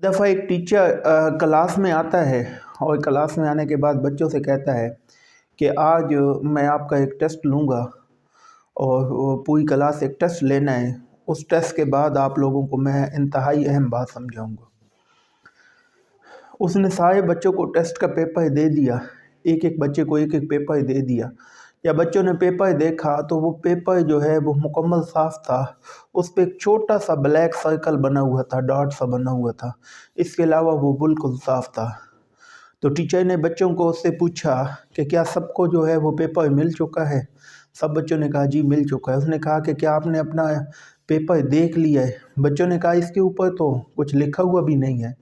دفعہ ایک teacher class میں آتا ہے اور کلاس میں آنے کے بعد بچوں سے کہتا ہے کہ آج میں آپ کا ایک ٹیسٹ لوں گا اور وہ پوری کلاس ایک ٹیسٹ لینا ہے. اس ٹیسٹ کے بعد آپ لوگوں کو میں انتہائی اہم بات سمجھاؤں گا. اس نے سارے بچوں کو ٹیسٹ کا پیپر دے دیا، ایک ایک بچے کو ایک ایک پیپر دے دیا. یا بچوں نے پیپر دیکھا تو وہ پیپر جو ہے وہ مکمل صاف تھا. اس پہ ایک چھوٹا سا بلیک سرکل بنا ہوا تھا، ڈاٹ سا بنا ہوا تھا. اس کے علاوہ وہ بالکل صاف تھا. تو ٹیچر نے بچوں کو اس سے پوچھا کہ کیا سب کو جو ہے وہ پیپر مل چکا ہے؟ سب بچوں نے کہا جی مل چکا ہے. اس نے کہا کہ کیا آپ نے اپنا پیپر دیکھ لیا ہے؟ بچوں نے کہا اس کے اوپر تو کچھ لکھا ہوا بھی نہیں ہے.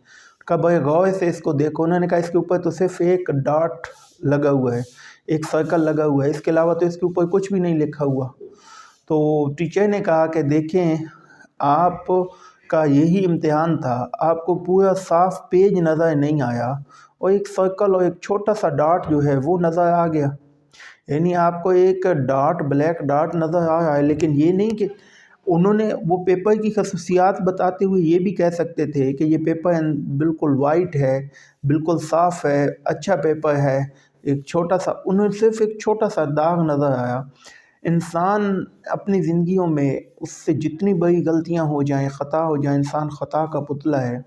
کہا بڑے غور سے اس کو دیکھو. انہوں نے کہا اس کے اوپر تو صرف ایک ڈاٹ لگا ہوا ہے، ایک سرکل لگا ہوا ہے، اس کے علاوہ تو اس کے اوپر کچھ بھی نہیں لکھا ہوا. تو ٹیچر نے کہا کہ دیکھیں آپ کا یہی امتحان تھا، آپ کو پورا صاف پیج نظر نہیں آیا اور ایک سرکل اور ایک چھوٹا سا ڈاٹ جو ہے وہ نظر آ گیا. یعنی آپ کو ایک ڈاٹ، بلیک ڈاٹ نظر آ رہا ہے، لیکن یہ نہیں کہ انہوں نے وہ پیپر کی خصوصیات بتاتے ہوئے یہ بھی کہہ سکتے تھے کہ یہ پیپر بالکل وائٹ ہے، بالکل صاف ہے، اچھا پیپر ہے. ایک چھوٹا سا، انہیں صرف ایک چھوٹا سا داغ نظر آیا. انسان اپنی زندگیوں میں اس سے جتنی بڑی غلطیاں ہو جائیں، خطا ہو جائیں، انسان خطا کا پتلا ہے.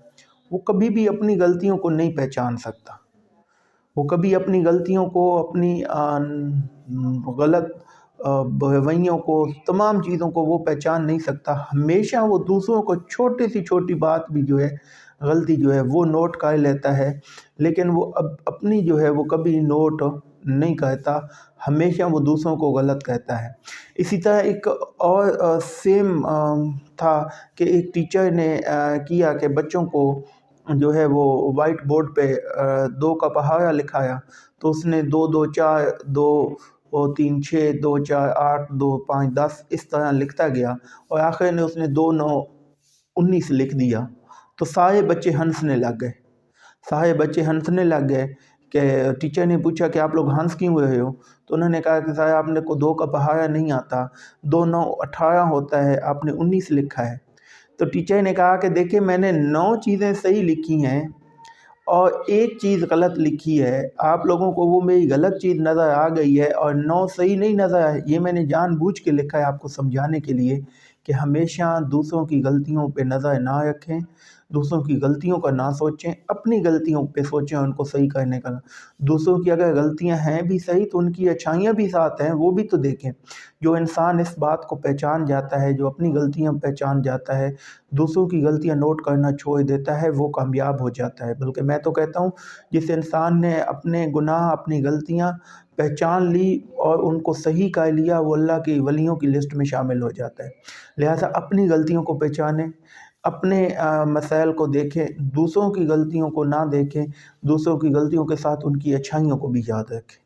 وہ کبھی بھی اپنی غلطیوں کو نہیں پہچان سکتا. وہ کبھی اپنی غلطیوں کو، اپنی غلط رویوں کو، تمام چیزوں کو وہ پہچان نہیں سکتا. ہمیشہ وہ دوسروں کو چھوٹی سی چھوٹی بات بھی جو ہے، غلطی جو ہے وہ نوٹ کر لیتا ہے، لیکن وہ اپنی جو ہے وہ کبھی نوٹ نہیں کرتا. ہمیشہ وہ دوسروں کو غلط کہتا ہے. اسی طرح ایک اور سیم تھا کہ ایک ٹیچر نے کیا کہ بچوں کو جو ہے وہ وائٹ بورڈ پہ 2 کا پہاڑا لکھایا. تو اس نے 2 2 4 2 3 6 2 4 8 2 5 10 اس طرح لکھتا گیا اور آخر نے اس نے 2 9 19 لکھ دیا. تو سارے بچے ہنسنے لگ گئے کہ ٹیچر نے پوچھا کہ آپ لوگ ہنس کیوں رہے ہو؟ تو انہوں نے کہا کہ صاحب آپ نے کو 2 کا پہاڑا نہیں آتا، 2 9 18 ہوتا ہے، آپ نے 19 لکھا ہے. تو ٹیچر نے کہا کہ دیکھیں میں نے 9 چیزیں صحیح لکھی ہیں اور ایک چیز غلط لکھی ہے. آپ لوگوں کو وہ میری غلط چیز نظر آ گئی ہے اور 9 صحیح نہیں نظر آئے. یہ میں نے جان بوجھ کے لکھا ہے آپ کو سمجھانے کے لیے کہ ہمیشہ دوسروں کی غلطیوں پہ نظر نہ رکھیں، دوسروں کی غلطیوں کا نہ سوچیں، اپنی غلطیوں پہ سوچیں اور ان کو صحیح کرنے کا. دوسروں کی اگر غلطیاں ہیں بھی صحیح تو ان کی اچھائیاں بھی ساتھ ہیں، وہ بھی تو دیکھیں. جو انسان اس بات کو پہچان جاتا ہے، جو اپنی غلطیاں پہچان جاتا ہے، دوسروں کی غلطیاں نوٹ کرنا چھوڑ دیتا ہے، وہ کامیاب ہو جاتا ہے. بلکہ میں تو کہتا ہوں جس انسان نے اپنے گناہ، اپنی غلطیاں پہچان لی اور ان کو صحیح کر لیا، وہ اللہ کی ولیوں کی لسٹ میں شامل ہو جاتا ہے. لہٰذا اپنی غلطیوں کو پہچانیں، اپنے مسائل کو دیکھیں، دوسروں کی غلطیوں کو نہ دیکھیں، دوسروں کی غلطیوں کے ساتھ ان کی اچھائیوں کو بھی یاد رکھیں.